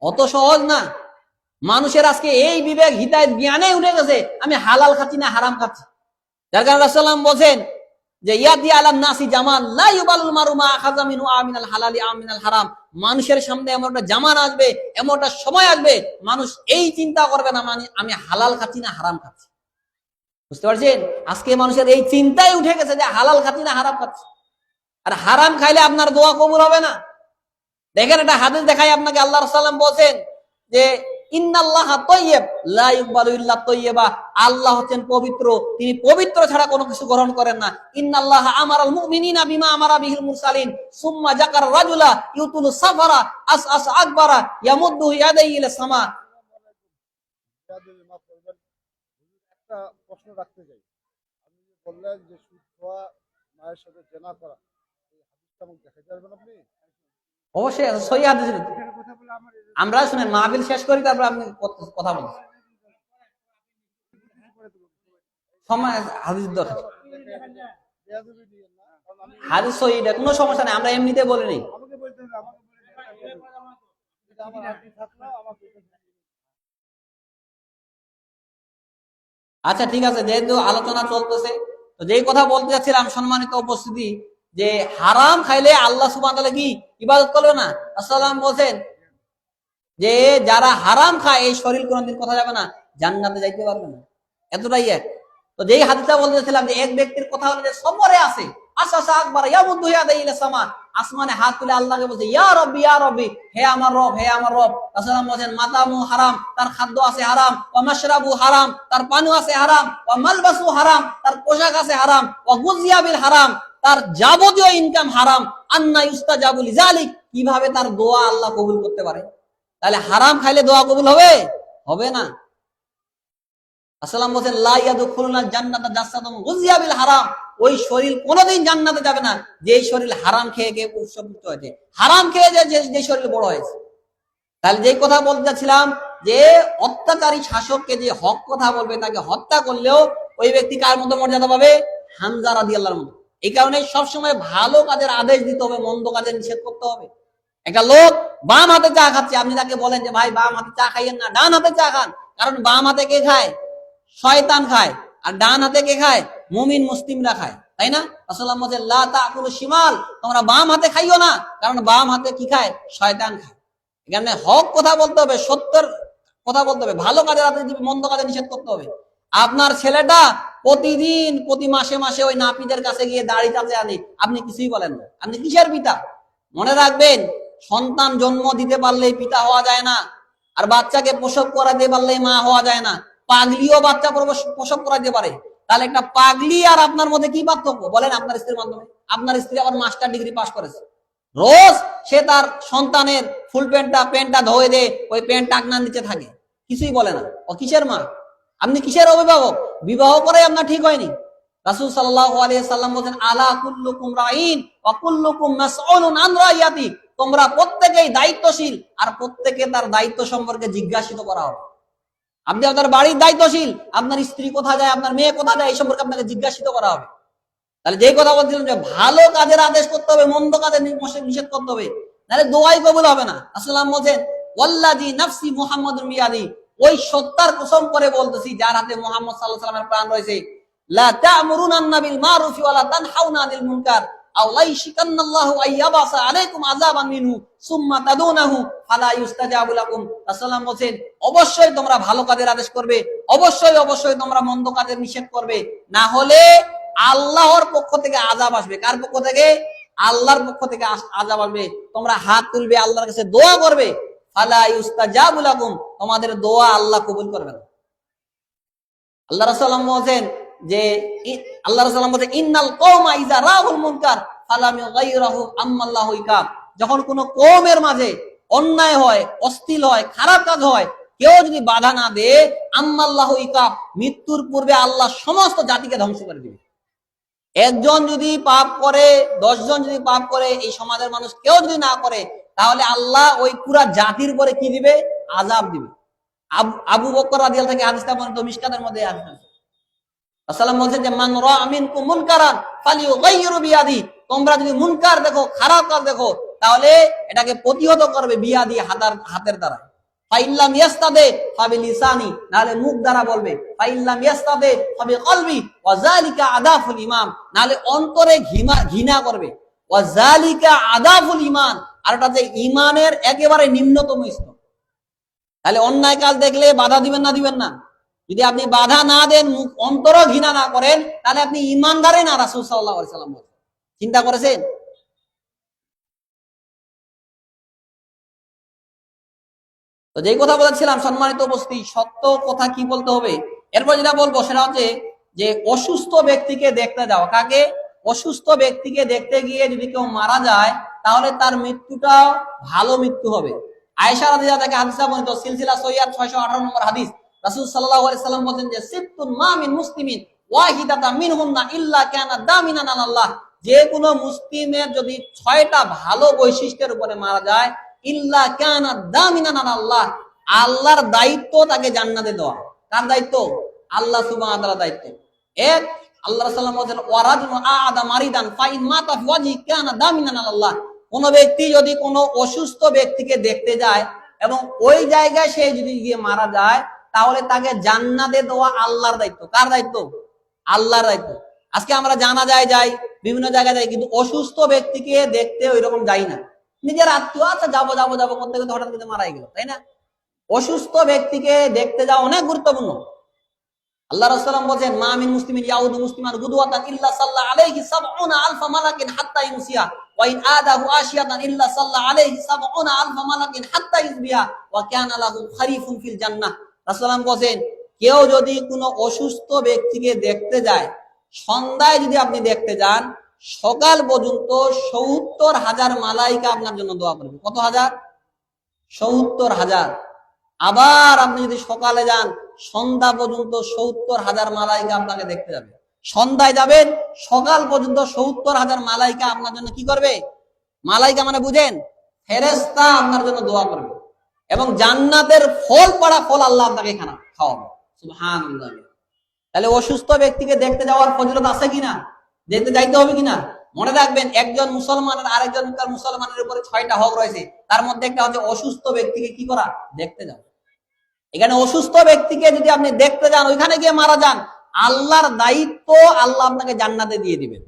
অত সহজ না। মানুষের আজকে এই বিবেক হিদায়াত জ্ঞানে উঠে গেছে আমি হালাল খাচ্ছি না হারাম খাচ্ছি। যার কারণে রাসূলুল্লাহ বলেন যে ইয়াদি আলান নাসি জামান লা ইউবালুল মারু মা আখাযা মিনহু আমিনাল হালালি আমিনাল হারাম। মানুষের সামনে এমন একটা জামান আসবে, এমন একটা সময় আসবে, মানুষ এই চিন্তা করবে না মানে আমি হালাল খাচ্ছি না হারাম খাচ্ছি। বুঝতে পারছেন? আজকে মানুষের এই চিন্তাই উঠে গেছে যে হালাল খাচ্ছি না হারাম খাচ্ছি। আর হারাম খাইলে আপনার দোয়া কবুল হবে না। দেখেন, একটা হাদিস দেখাই আপনাকে। আল্লাহ রাসূল সাল্লাল্লাহু আলাইহি ওয়াসাল্লাম বলেন যে ইন্নাল্লাহা তাইয়্যিব লা ইকবালু ইল্লা তাইয়্যিবা। আল্লাহ হচ্ছেন পবিত্র, তিনি পবিত্র ছাড়া কোনো কিছু গ্রহণ করেন না। ইন্নাল্লাহা আমারাল মুমিনিনা বিমা আমারা বিহিল মুরসালিন সুম্মা যাকার রাজুলা ইউতুলু সাফারা আসআস আকবারা ইয়ামুদ্দু ইয়াদাইহি ইলা সামা। একটা প্রশ্ন রাখতে চাই। আপনি যে বললেন যে সুদ খাওয়া, মায়ের সাথে জেনা করা, এই হাদিসটা আমাকে দেখাতে পারবেন আপনি? অবশ্যই সহিহ হাদিস। আমরা শুনেন, মাহফিল শেষ করি, তারপর আপনি কথা বলুন। সময় হাদিস দরকার, হাদিস সহিহ, এটা কোনো সমস্যা নেই, আমরা এমনিতে বলে নেই। আমাকে বলতে হবে, আমাকে আমার হাদিস থাকলো আমাকে। আচ্ছা ঠিক আছে, যেহেতু আলোচনা চলতেছে, তো যেই কথা বলতে যাচ্ছিলাম সম্মানিত উপস্থিতি, যে হারাম খাইলে আল্লাহ সুবহানাহু ওয়া তাআলা কি ইবাদত করবে না? রাসূলুল্লাহ বলেন যে যারা হারাম খায় এই শরীর কোনোদিন কথা যাবে না, জান্নাতে যাইতে পারবে না, এতটাই এক। তো যেই হাদিসটা বলতেছিলাম যে এক ব্যক্তির কথা হলো যে সবরে আছে, আশাশা আকবার ইয়ামুদ্দু ইয়াদাইহি ইলা সামা, আসমানে হাত তুলে আল্লাহকে বলছে ইয়া রব্বি, হে আমার রব, হে আমার রব। রাসূলুল্লাহ বলেন মাতামু হারাম, তার খাদ্য আছে হারাম, ওয়া মাশরাবু হারাম, তার পানি আছে হারাম, ওয়া মালবাসু হারাম, তার পোশাক আছে হারাম, ওয়া গুযিয়া বিল হারাম, তার যাবতীয় ইনকাম হারাম। আন্না ইউস্তাজাবু লিযালিক, কিভাবে তার দোয়া আল্লাহ কবুল করতে পারে? তাহলে হারাম খাইলে দোয়া কবুল হবে? হবে না। আসসালাম বলেন লা ইয়াদখুলুনা জান্নাতা জাসাদুন গুযিয়া বিল হারাম, ওই শরীর কোনোদিন জান্নাতে যাবে না যে শরীর হারাম খেয়ে খেয়ে পুষ্ট হয়েছে, হারাম খেয়ে যে শরীর বড় হয়েছে। তাহলে যে কথা বলতে চাচ্ছিলাম যে অত্যাচারী শাসককে যে হক কথা বলবে তাকে হত্যা করলেও ওই ব্যক্তি কার মতো মর্যাদা পাবে? হামজা রাদিয়াল্লাহর মতো। এই কারণে সবসময় ভালো কাজের আদেশ দিতে হবে, মন্দ কাজের নিষেধ করতে হবে। একটা লোক বাম হাতে চা খাচ্ছে, আপনি তাকে বলেন যে ভাই বাম হাতে চা খাইয়েন না, ডান হাতে চা খান। কারণ বাম হাতে কে খায়? শয়তান খায়। আর ডান হাতে কে খায়? মুমিন মুসলিমরা খায়, তাই না? রাসূলুল্লাহ বলেন লা তাকুলু শিমাল, তোমরা বাম হাতে খাইও না, কারণ বাম হাতে কি খায়? শয়তান খায়। এখানে হক কথা বলতে হবে, সত্যের কথা বলতে হবে, ভালো কাজের আদেশ দিবে, মন্দ কাজে নিষেধ করতে হবে। আপনার ছেলেটা প্রতিদিন প্রতি মাসে মাসে ওই নাপিতের কাছে গিয়ে দাড়ি চাচে আনে, আপনি কিছুই বলেন না, আপনি কিসের পিতা? মনে রাখবেন, সন্তান জন্ম দিতে পারলেই পিতা হওয়া যায় না, আর বাচ্চাকে প্রসব করাতে পারলেই মা হওয়া যায় না। পাগলিও বাচ্চা প্রসব করাতে পারে। তাহলে একটা পাগলি আর আপনার মধ্যে কি পার্থক্য বলেন? আপনার স্ত্রীর মাধ্যমে, আপনার স্ত্রী আবার মাস্টার ডিগ্রি পাস করেছে, রোজ সে তার সন্তানের ফুল প্যান্টটা ধোয়ে দে, ওই প্যান্ট টাকনার নিচে থাকে, কিছুই বলে না। ও কিসের মা? আপনি কিসের অভিভাবক? বিবাহ করে আপনার ঠিক হয়নি। রাসূল সাল্লাল্লাহু আলাইহি সাল্লাম বলেন আলা কুল্লুকুম রাঈন ওয়া কুল্লুকুম মাসউলুন আন রাইয়াতি, তোমরা প্রত্যেকেই দায়িত্বশীল আর প্রত্যেকে তার দায়িত্ব সম্পর্কে জিজ্ঞাসিত করা হবে। আপনি আপনার বাড়ির দায়িত্বশীল, আপনার স্ত্রী কোথায় যায়, আপনার মেয়ে কোথায় যায়, এই সম্পর্কে আপনাকে জিজ্ঞাসিত করা হবে। তাহলে যে কথা বলছিলাম যে ভালো কাজের আদেশ করতে হবে, মন্দ কাজের নিষেধ করতে হবে, তাহলে দোয়াই কবুল হবে না। আসসালাম বলেন ওয়াল্লাযী নাফসি মুহাম্মাদুন বিয়াদি, ওই সত্তার কসম করে বলতেছি যার হাতে মুহাম্মদ সাল্লাল্লাহু আলাইহি ওয়াসাল্লামের প্রাণ রয়েছে, লা তা'মুরুনা বিল মারুফি ওয়া লা তানহাউনা আনিল মুনকার আও লা ইয়াশিকান্নাল্লাহু আইয়াবাসা আলাইকুম আযাবান মিনহু সুম্মা তাদুনাহু ফালা ইউস্তাজাবু লাকুম। রাসূলুল্লাহ বলেন অবশ্যই তোমরা ভালো কাজের আদেশ করবে, অবশ্যই তোমরা মন্দ কাজের নিষেধ করবে, না হলে আল্লাহর পক্ষ থেকে আযাব আসবে। কার পক্ষ থেকে? আল্লাহর পক্ষ থেকে আযাব আসবে। তোমরা হাত তুলবে, আল্লাহর কাছে দোয়া করবে, ফালা ইউস্তাজাবু লাকুম, তোমাদের দোয়া আল্লাহ কবুল করবে না। আল্লাহ রাসূল বলেন যে ইন্নাল কওমা ইযা রাউল মুনকার ফালাম ইউগাইরাহু আম্মাল্লাহু ইকাব, যখন কোন কওমের মাঝে অন্যায় হয়, অশ্লীল হয়, খারাপ কাজ হয়, কেউ যদি বাধা না দেয়, আম্মাল্লাহু ইকাব, মৃত্যুর পূর্বে আল্লাহ সমস্ত জাতিকে ধ্বংস করে দিবে। একজন যদি পাপ করে, 10 জন যদি পাপ করে, এই সমাজের মানুষ কেউ যদি না করে, তাহলে আল্লাহ ওই পুরা জাতির উপরে কি দিবে? আযাব দিবে। আবু বকর রাদিয়াল্লাহু থেকে হাদিসটা বর্ণিত মিশকাতের মধ্যে আছে। রাসূলুল্লাহ বলেন যে মান রাআ মিনকুম মুনকারান ফালিয়ুগাইয়িরু বিয়াদি, তোমরা যদি মুনকার দেখো, খারাপ কাজ দেখো, তাহলে এটাকে প্রতিহত করবে বিয়াদি, হাতের দ্বারা। ফাইল্লাম ইয়াস্তাদে ফাবিলিসানি, নালে মুখ দ্বারা বলবে। ফাইল্লাম ইয়াস্তাদে ফাবিকলবি ওয়া যালিকা আদাফুল ঈমান, নালে অন্তরে ঘৃণা করবে। ওয়া যালিকা আদাফুল ঈমান, আর এটা যে ঈমানের একেবারে নিম্নতম স্তর। তাহলে অন্যায় কাজ দেখলে বাধা দিবেন না? দিবেন না। যদি আপনি বাধা না দেন, মুখ অন্তর ঘৃণা না করেন, তাহলে আপনি ঈমানদারই না। রাসূল সাল্লাল্লাহু আলাইহি ওয়াসাল্লাম বলেন, চিন্তা করেছেন? তো যেই কথা বলেছিলাম সম্মানিত উপস্থিতি, সত্য কথা কি বলতে হবে। এরপর যেটা বলবো সেটা হচ্ছে যে অসুস্থ ব্যক্তিকে দেখতে যাও। কাকে? অসুস্থ ব্যক্তিকে দেখতে গিয়ে যদি কেউ মারা যায়, তাহলে তার মৃত্যুটা ভালো মৃত্যু হবে। আয়েশা রাদিয়াল্লাহু তাআলা হাদিসটা বর্ণিত, সিলসিলা সহিহ 618 নম্বর হাদিস। রাসূল সাল্লাল্লাহু আলাইহি সাল্লাম বলেন যে সিত্তুন মা মিন মুসলিমিন ওয়াহিদাতা মিনহুন্না ইল্লা কানা দামিনান আলাল্লাহ, যে কোনো মুসলিমের যদি 6টা ভালো বৈশিষ্ট্যের উপরে মারা যায়, ইল্লা কানা দামিনান আলাল্লাহ, আল্লাহর দায়িত্ব তাকে জান্নাতে দেওয়া। কার দায়িত্ব? আল্লাহ সুবহানাহু ওয়া তাআলার দায়িত্ব। এক, আল্লাহ রাসূলুল্লাহ বলেন ওয়ারাজুন আ'আদা মারিদান ফাইন মাতা ফি ওয়াজহি কানা দামিনান আলাল্লাহ, কোন ব্যক্তি যদি কোনো অসুস্থ ব্যক্তিকে দেখতে যায় এবং ওই জায়গায় সে যদি গিয়ে মারা যায়, তাহলে তাকে জান্নাতে দেওয়া আল্লাহর দায়িত্ব। কার দায়িত্ব? আল্লাহর দায়িত্ব। আজকে আমরা জানাজায় যাই, বিভিন্ন জায়গায় যাই, কিন্তু অসুস্থ ব্যক্তিকে দেখতে ওইরকম যাই না। নিজের আত্মীয়, আচ্ছা যাবো যাবো যাবো করতে করতে হঠাৎ করে মারাই গেল, তাই না? অসুস্থ ব্যক্তিকে দেখতে যাওয়া অনেক গুরুত্বপূর্ণ। আল্লাহ রাসূল বলেন, মা মিন মুসলিমিন ইয়াউদু মুসলিমান গুদওয়াতান ইল্লা সাল্লা আলাইহি সাবউনা আলফা মালাকিন হাত্তা ইউসিয়া ওয়া ইন আদাহু আশিয়াতান ইল্লা সাল্লা আলাইহি সাবউনা আলফা মালাকিন হাত্তা ইসবিয়া ওয়া কানা লাহু খারিফুন ফিল জান্নাহ। রাসূল বলেন, কেউ যদি কোনো অসুস্থ ব্যক্তিকে দেখতে যায়, সন্ধ্যায় যদি আপনি দেখতে যান, সকাল পর্যন্ত ৭০,০০০ মালাইকা আপনার জন্য দোয়া করবে। কত হাজার? ৭০,০০০। আবার আপনি যদি সকালে যান, সন্ধ্যা পর্যন্ত ৭০,০০০ মালাইকা আপনাকে দেখতে যাবে। সন্ধ্যায় যাবেন, সকাল পর্যন্ত ৭০,০০০ মালাইকা আপনার জন্য কি করবে? মালাইকা মানে বুঝেন, ফেরেশতা আপনার জন্য দোয়া করবে। এবং জান্নাতের ফল পাড়া ফল আল্লাহ আপনাকে খাওয়াবে। সুবহানাল্লাহ। তাহলে অসুস্থ ব্যক্তিকে দেখতে যাওয়ার ফজিলত আছে কিনা, দেখতে যাইতে হবে কিনা? মনে রাখবেন, একজন মুসলমানের আরেকজন মুসলমানের উপরে 6টা হক রয়েছে। তার মধ্যে একটা হচ্ছে অসুস্থ ব্যক্তিকে কি করা, দেখতে যাওয়া। এখানে অসুস্থ ব্যক্তিকে যদি আপনি দেখতে যান, ওইখানে গিয়ে মারা যান, আল্লাহর দায়িত্ব আল্লাহ আপনাকে জান্নাতে দিয়ে দিবেন।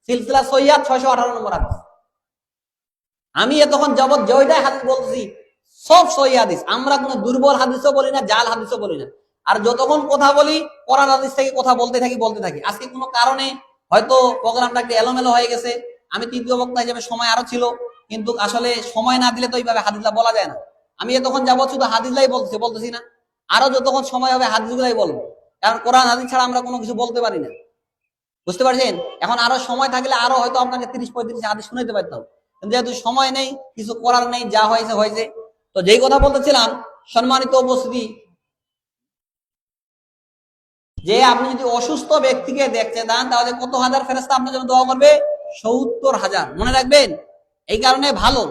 সিলসিলা সহিহ 618 নম্বর হাদিস। আমি তখন যাবত যেটাই হাদিস বলছি সব সহিহ হাদিস। আমরা কোনো দুর্বল হাদিসও বলি না, জাল হাদিসও বলি না। আর যতক্ষণ কথা বলি, কোরআন হাদিস থেকে কথা বলতে থাকি। আজকে কোনো কারণে হয়তো প্রোগ্রামটা একটু এলোমেলো হয়ে গেছে। আমি তৃতীয় বক্তা হিসেবে সময় আরো ছিল, কিন্তু আসলে সময় না দিলে তো এইভাবে হাদিসটা বলা যায় না। আমি তখন যাবত শুধু হাদিসলাই বলতেছি না, আরো যতক্ষণ সময় হবে হাদিসগুলাই বলবো। কারণ কোরআন হাদিস ছাড়া আমরা কোনো কিছু বলতে পারি না, বুঝতে পারছেন? এখন আরো সময় থাকলে আরো হয়তো আপনাকে 30-35 হাদিস শুনাইতে পারতাম, কিন্তু যেহেতু সময় নেই, কিছু করার নেই, যা হয়েছে। তো যেই কথা বলতেছিলাম, সম্মানিত উপস্থিতি, যে আপনি যদি অসুস্থ ব্যক্তিকে দেখতে দেন, তাহলে কত হাজার ফেরেশতা আপনার জন্য দোয়া করবে? ৭০,০০০। মনে রাখবেন, এই কারণে ভালো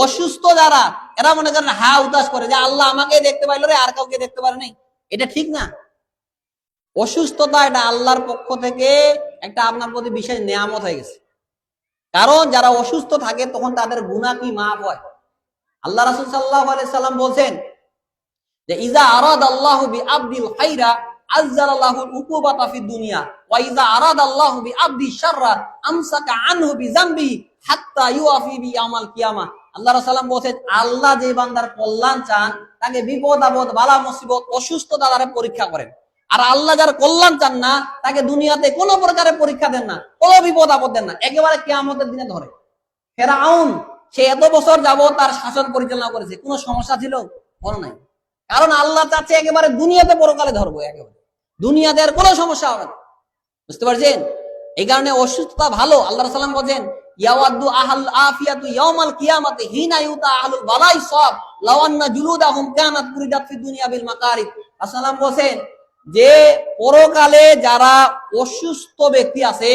অসুস্থ যারা, এরা মনে করেন হা উদাস করে যে আল্লাহ আমাকে দেখতে পাইল রে, আর কাউকে দেখতে পারে নাই। এটা ঠিক না। অসুস্থতা এটা আল্লাহর পক্ষ থেকে একটা আপনার প্রতি বিশেষ নেয়ামত হয়ে গেছে। কারণ যারা অসুস্থ থাকে তখন তাদের গুনাহ কি মাফ হয়। আল্লাহ রাসূল সাল্লাল্লাহু আলাইহি সাল্লাম বলেন যে ইজা আরাদাল্লাহু বিআবদিল খাইরা আযযালাল্লাহুল উকুবাতা ফিদ দুনিয়া ওয়া ইজা আরাদাল্লাহু বিআবদি শাররা আমসাকা আনহু বিযামবি হাত্তা ইউআফি বিয়াউমাল কিয়ামা। আল্লাহ রাসূল বলেন, আল্লাহ যে বান্দার কল্যাণ চান, তাকে বিপদ আপদ, বালা মুসিবত, অসুস্থতা দ্বারা পরীক্ষা করেন। আর আল্লাহ যার কল্যাণ চান না, তাকে দুনিয়াতে কোনো প্রকারের পরীক্ষা দেন না, কোনো বিপদ আপদ দেন না, একেবারে কিয়ামতের দিনে ধরে। ফেরাউন সে এত বছর যাবত তার শাসন পরিচালনা করেছে, কোনো সমস্যা ছিল? কোনো নাই। কারণ আল্লাহ চাচ্ছে একেবারে দুনিয়াতে পরকালে ধরবো, একেবারে দুনিয়াতে আর কোনো সমস্যা হবে না, বুঝতে পারছেন? এই কারণে অসুস্থতা ভালো। আল্লাহ রাসূল বলেন, ইয়াওয়াদু আহল আফিয়াতু ইয়াউমাল কিয়ামাতি হিনা ইউতা আহলুল বালাই সব লাউ আন্না জুলুদাহুম কানাত কুরিদাত ফিদ দুনিয়া বিল মাকারিদ। রাসূল বলেন যে পরকালে যারা অসুস্থ ব্যক্তি আছে,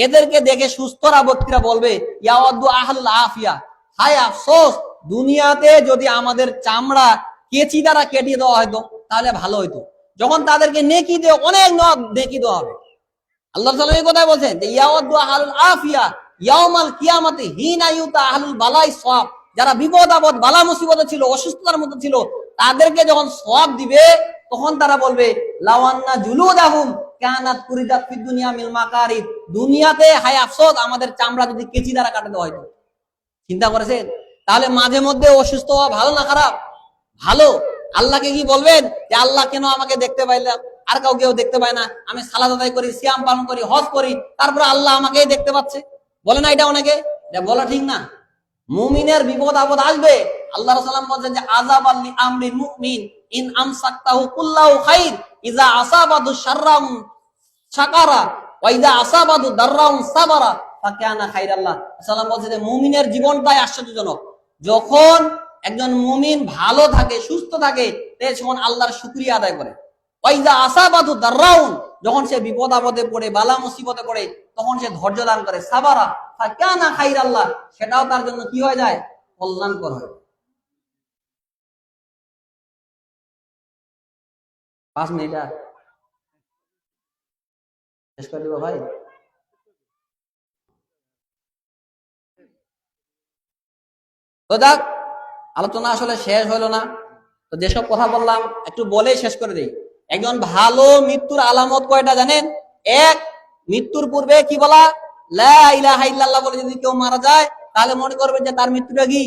এদেরকে দেখে সুস্থরা ব্যক্তিরা বলবে, ইয়াওয়াদু আহলুল আফিয়া, হায় আফসোস, দুনিয়াতে যদি আমাদের চামড়া কেচি দ্বারা কেটে দেওয়া হয়তো তাহলে ভালো হইতো। যখন তাদেরকে নেকি দেওয়া, অনেক নেকি দেওয়া হবে। আল্লাহ তাআলা এই কথা বলছেন যে ইয়াওয়াদু আহলুল আফিয়া ইয়াউমাল কিয়ামাতি হিনা ইউতা আহলুল বালাই সওয়াব, যারা বিপদ আপদ, বালা মুসিবতে ছিল, অসুস্থতার মধ্যে ছিল, তাদেরকে যখন সওয়াব দিবে, তখন তারা বলবে লাওয়ান্না জুলুদাহুম কানাত কুরিদাত ফিদ দুনিয়া মিল মাকারিদ, দুনিয়াতে হায় আফসোস আমাদের চামড়া যদি কেচি দ্বারা কাটে দেওয়া হয়তো। চিন্তা করেছেন? তাহলে মাঝে মধ্যে অসুস্থ হওয়া ভালো না খারাপ? ভালো। আল্লাহকে কি বলবেন যে আল্লাহ কেন আমাকে দেখতে পাইলাম, আর কাউকেও দেখতে পায় না, আমি সালাত আদায় করি, সিয়াম পালন করি, হজ করি, তারপরে আল্লাহ আমাকেই দেখতে পাচ্ছে? বলে না এটা অনেকে, এটা বলা ঠিক না। মুমিনের বিপদ আপদ আসবে। আল্লাহ রাসূল বলেন যে আযাব আল আমরিল মুমিন ইন আমসাকতাহু কুল্লাহু খাইর ইজা আসাবাদু শাররাম শাকারা ওয়া ইজা আসাবাদু দাররাম সাবারা ফাকানা খাইরাল্লাহ। রাসূল বলেন যে মুমিনের জীবনটাই আশ্চর্যজনক। যখন একজন মুমিন ভালো থাকে, সুস্থ থাকে, তখন আল্লাহর শুকরিয়া আদায় করে। ওয়া ইজা আসাবাদু দাররাউন, যখন সে বিপদ আপদে পড়ে, বালা মুসিবতে পড়ে, তখন সে ধৈর্য ধারণ করে, সাবারা ফাকানা খাইরাল্লাহ, সেটাও তার জন্য কি হয়ে যায়? কল্যাণকর হয়। 5 মিনিট আর শেষ করে দিব ভাই। তো যাক, আলোচনা আসলে শেষ হলো না। তো যেসব কথা বললাম একটু বলেই শেষ করে দেই। একজন ভালো মৃত্যুর আলামত কয়টা জানেন? এক, মৃত্যুর পূর্বে কি বলা? লা ইলাহা ইল্লাল্লাহ বলে যদি কেউ মারা যায়, তাহলে মনে করবে যে তার মৃত্যুটা কি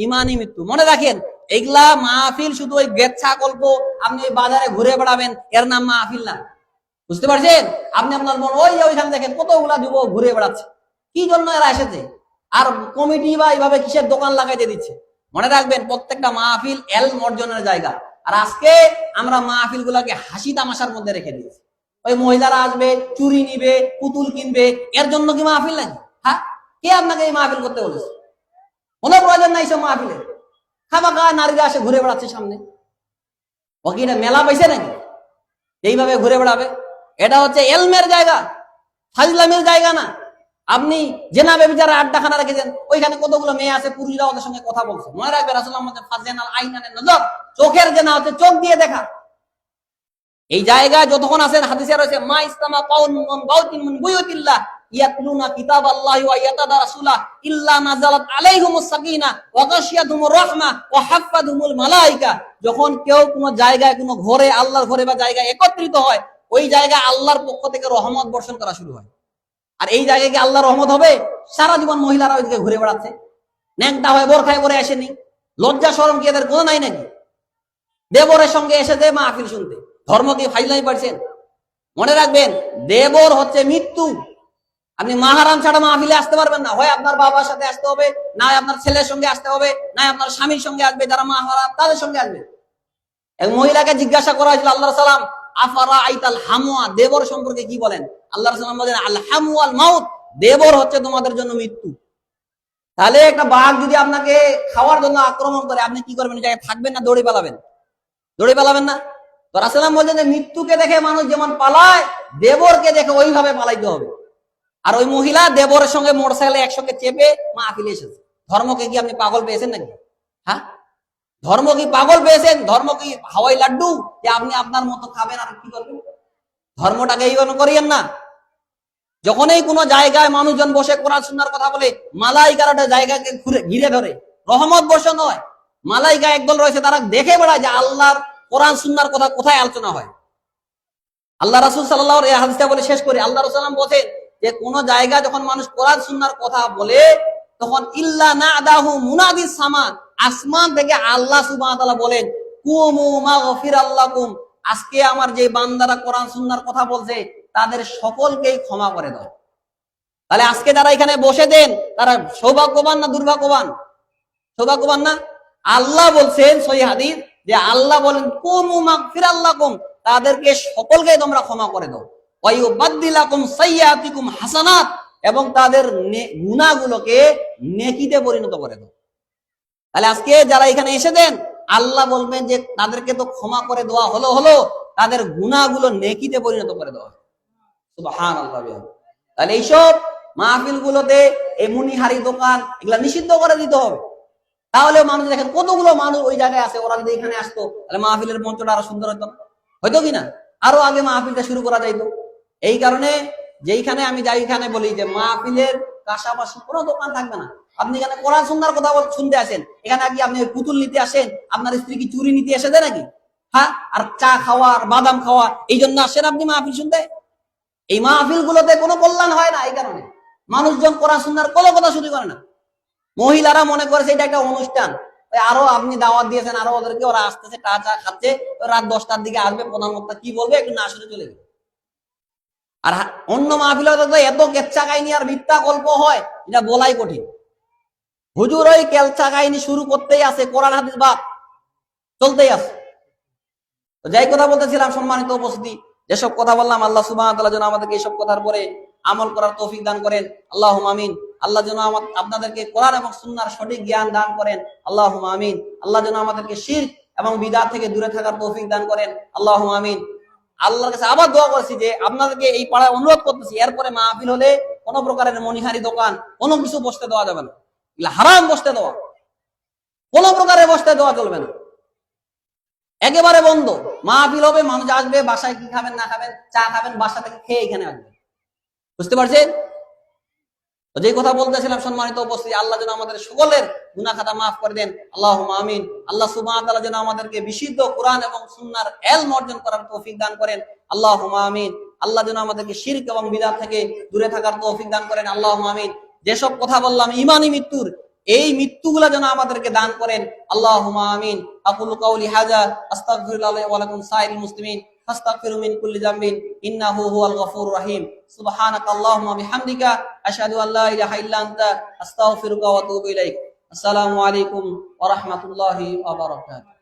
ইমানই মৃত্যু। মনে রাখেন, এগুলা মাহফিল শুধু ওই গেচ্ছা গল্প, আপনি ওই বাজারে ঘুরে বেড়াবেন, এর নাম মাহফিল না। বুঝতে পারছেন? আপনি আপনার মন ওইখানে দেখেন কতগুলা যুবক ঘুরে বেড়াচ্ছে, কি জন্য এরা এসেছে? আর কমিটি বা এইভাবে কিসের দোকান লাগাইতে দিচ্ছে? মনে রাখবেন, প্রত্যেকটা মাহফিল এলম অর্জনের জায়গা। আর আজকে আমরা মাহফিল গুলাকে হাসি তামাশার মধ্যে রেখে দিয়েছি। ওই মহিলারা আসবে, চুরি নিবে, পুতুল কিনবে, এর জন্য কি মাহফিল নাকি? হ্যাঁ, কে আপনাকে এই মাহফিল করতে বলেছে? কোনো প্রয়োজন নাই সব মাহফিলে। খামাখা নারীরা আসে ঘুরে বেড়াচ্ছে সামনে, ও কি এটা মেলা পাইছে নাকি এইভাবে ঘুরে বেড়াবে? এটা হচ্ছে এলমের জায়গা, ফাজলামের জায়গা না। আপনি জেনা বেবিচারা আড্ডাখানা রেখেছেন, ওইখানে কতগুলো মেয়ে আছে, পুরুষরা ওদের সঙ্গে কথা বলছে। মনে রাখবে রাসূলুল্লাহ বলেছেন, ফাজেনাল আইনানে নজর, চোখের জেনা হচ্ছে চোখ দিয়ে দেখা। এই জায়গায় যতক্ষণ আছেন, হাদিসে রয়েছে মা ইসলামা কাউমুন বাউতিন মিন বুয়ুতিল্লাহ ইয়াতলুনা কিতাবাল্লাহি ওয়া ইয়াতাদারাসুলা ইল্লা নাযালাত আলাইহিমুস সাকিনা ওয়া গাশিয়াতুমুর রাহমা ওয়া হাফফাতুহুমুল মালায়েকা। যখন কেউ কোনো জায়গায়, কোনো ঘরে, আল্লাহর ঘরে বা জায়গায় একত্রিত হয়, ওই জায়গায় আল্লাহর পক্ষ থেকে রহমত বর্ষণ করা শুরু হয়। আর এই জায়গায় কি আল্লাহর রহমত হবে? সারা জীবন মহিলারা ওইদিকে ঘুরে বেড়াচ্ছে, ন্যাংটা হয়ে বোরখায় পরে আসেনি, লজ্জা শরম কি এদের কোনো নাই নাকি? দেবরের সঙ্গে এসেছে মাহফিল শুনতে, ধর্ম কি ফাইলাই পারছেন? মনে রাখবেন, দেবর হচ্ছে মৃত্যু। আপনি মাহারাম ছাড়া মাহফিলে আসতে পারবেন না। হয় আপনার বাবার সাথে আসতে হবে, না আপনার ছেলের সঙ্গে আসতে হবে, না আপনার স্বামীর সঙ্গে আসবে, যারা মাহারাম তাদের সঙ্গে আসবে। এক মহিলাকে জিজ্ঞাসা করা হয়েছিল, আল্লাহ সালাম আফারা আইতাল হামুয়া, দেবর সম্পর্কে কি বলেন? আল্লাহ সালাম বলেন আল হামুয়াল মাউত, দেবর হচ্ছে তোমাদের জন্য মৃত্যু। তাহলে একটা বাঘ যদি আপনাকে খাওয়ার জন্য আক্রমণ করে, আপনি কি করবেন? জায়গায় থাকবেন না দৌড়ে পালাবেন? দৌড়ে পালাবেন না। তো রাসূলুল্লাহ বলছেন যে মৃত্যুকে দেখে মানুষ যেমন পালায়, দেবরকে দেখে ওইভাবে পালাইতে হবে। আর ওই মহিলা দেবরের সঙ্গে মোটরসাইকেলে একসঙ্গে চেপে মাহফিলে এসেছে। ধর্মকে কি আপনি পাগল পেয়েছেন নাকি? হ্যাঁ, ধর্ম কি পাগল পেয়েছেন? ধর্ম কি হাওয়াই লাড্ডু যে আপনি আপনার মতো খাবেন আর কি করবেন? ধর্মটাকে এইভাবে করিয়েন না। যখনই কোনো জায়গায় মানুষজন বসে কোরআন সুন্নাহর কথা বলে, মালাইকারা ওটা জায়গাকে ঘিরে ধরে, রহমত বর্ষণ হয়। মালাইকা একদল রয়েছে, তারা দেখে বেড়ায় যে আল্লাহর কোরআন সুন্নাহর কথা কোথায় আলোচনা হয়। আল্লাহ রাসূল সাল্লাল্লাহু আলাইহি হাদিসটা বলে শেষ করি। আল্লাহ রাসূল সাল্লাল্লাহু আলাইহি বলেন যে কোন জায়গায় যখন মানুষ কোরআন সুন্নাহর কথা বলে, তখন ইল্লা নাদাহু মুনাদিস সামা, আসমান থেকে আল্লাহ সুবহানাহু ওয়া তাআলা বলেন কুমু মাগফিরাল্লাকুম, আজকে আমার যে বান্দারা কোরআন সুন্নাহর কথা বলছে তাদের সকলকেই ক্ষমা করে দাও। তাহলে আজকে যারা এখানে বসে দেন, তারা সৌভাগ্যবান না দুর্ভাগ্যবান? সৌভাগ্যবান না? আল্লাহ বলছেন সহিহ হাদিস যে আল্লাহ বলেন কুমু মাগফিরাল্লাকুম, তাদেরকে সকলকে তোমরা ক্ষমা করে দাও। ওয়ায়ুবাদদিলাকুম সাইয়্যাতিকুম হাসানাত, এবং তাদের গুনাহগুলোকে নেকিতে পরিণত করে দাও। তাহলে আজকে যারা এখানে এসে দেন, আল্লাহ বলবেন যে তাদেরকে তো ক্ষমা করে দেওয়া হলো, তাদের গুনাহগুলো নেকিতে পরিণত করে দেওয়া। সুবহানাল্লাহ। তাহলে এইসব মাহফিল গুলোতে এই মুনিহারি দোকান এগুলা নিষিদ্ধ করে দিতে হবে। তাহলে মানুষ দেখেন কতগুলো মানুষ ওই জায়গায় আছে, ওরা যদি এখানে আসতো তাহলে মাহফিলের মঞ্চটা আরো সুন্দর হতো না? হয়তো কিনা? আরো আগে মাহফিলটা শুরু করা যাইতো। এই কারণে যেইখানে আমি যাই, এখানে বলি যে মাহফিলের পাশাপাশি কোনো দোকান থাকবে না। আপনি এখানে কোরআন সুন্নাহর কথা শুনতে আসেন, এখানে কি আপনি পুতুল নিতে আসেন? আপনার স্ত্রী কি চুরি নিতে এসেছে নাকি? হ্যাঁ, আর চা খাওয়া আর বাদাম খাওয়া এই জন্য আসেন আপনি মাহফিল শুনতে? এই মাহফিল গুলোতে কোনো কল্যাণ হয় না। এই কারণে মানুষজন কোরআন সুন্নাহর কোনো কথা শুরু করে না। মহিলারা মনে করেছে এটা একটা অনুষ্ঠান, আরো আপনি দাওয়াত দিয়েছেন, আরো ওদেরকে, ওরা আসতেছে, চা খাচ্ছে, রাত 10টার দিকে আসবে, প্রধান বক্তা কি বলবে একটু না শুনে চলে গেল। আর অন্য মাহফিলে এত কেচ্ছা কাহিনী আর মিথ্যা গল্প হয়, এটা বলাই কঠিন। হুজুর ওই কেলচা কাহিনী শুরু করতেই আছে, কোরআন হাদিস বাদ চলতেই আছে। তো যাই কথা বলতেছিলাম, সম্মানিত উপস্থিতি, যেসব কথা বললাম, আল্লাহ সুবহানাহু ওয়া তাআলা যেন আমাদেরকে এইসব কথার পরে আমল করার তৌফিক দান করেন, আল্লাহুম্মা আমিন। আল্লাহ যেন আপনাদেরকে কোরআন এবং সুন্নাহর সঠিক জ্ঞান দান করেন, আল্লাহুম্মা আমিন। আল্লাহ যেন আমাদেরকে শিরক এবং বিদআত থেকে দূরে থাকার তৌফিক দান করেন, আল্লাহুম্মা আমিন। আল্লাহর কাছে আবার দোয়া করছি যে আপনাদেরকে এই পাড়ায় অনুরোধ করতেছি, এরপরে মাহফিল হলে কোনো প্রকারের মনিহারি দোকান কোনো কিছু বসতে দেওয়া যাবে না। হারাম বসতে দেওয়া, কোনো প্রকারে বসতে দেওয়া চলবে না, একেবারে বন্ধ। মাহফিল হবে, মানুষ আসবে, বাসায় কি খাবেন না খাবেন, চা খাবেন, বাসা থেকে খেয়ে এখানে আসবে। বুঝতে পারছেন? যে কথা বলতেছিলাম, সম্মানিত উপস্থিতি, আল্লাহ যেন আমাদের সকলের গুনাহ খাতা মাফ করে দেন, আল্লাহুম্মা আমিন। আল্লাহ সুবহানাহু ওয়া তাআলা যেন আমাদেরকে বিশুদ্ধ কোরআন এবং সুন্নাহর ইলম অর্জন করার তৌফিক দান করেন, আল্লাহুম্মা আমিন। আল্লাহ যেন আমাদেরকে শিরক এবং বিদআত থেকে দূরে থাকার তৌফিক দান করেন, আল্লাহুম্মা আমিন। যেসব কথা বললাম ঈমানি মৃত্যুর, এই মৃত্যুগুলা যেন আমাদেরকে দান করেন। আল্লাহুম্মা আমিন। আকুলু কাউলি হাযা আস্তাগফিরুল্লাহ ওয়া লাকুম সাইরিল মুসলিমিন ফাস্তাগফিরু মিন কুল্লি যামবিন ইন্নাহু হুয়াল গফুরুর রহিম। সুবহানাকাল্লাহুম্মা বিহামদিকা আশহাদু আল্লা ইলাহা ইল্লা আনতা আস্তাগফিরুকা ওয়া আতুবু ইলাইক। আসসালামু আলাইকুম ওয়া রাহমাতুল্লাহি ওয়া বারাকাতুহু।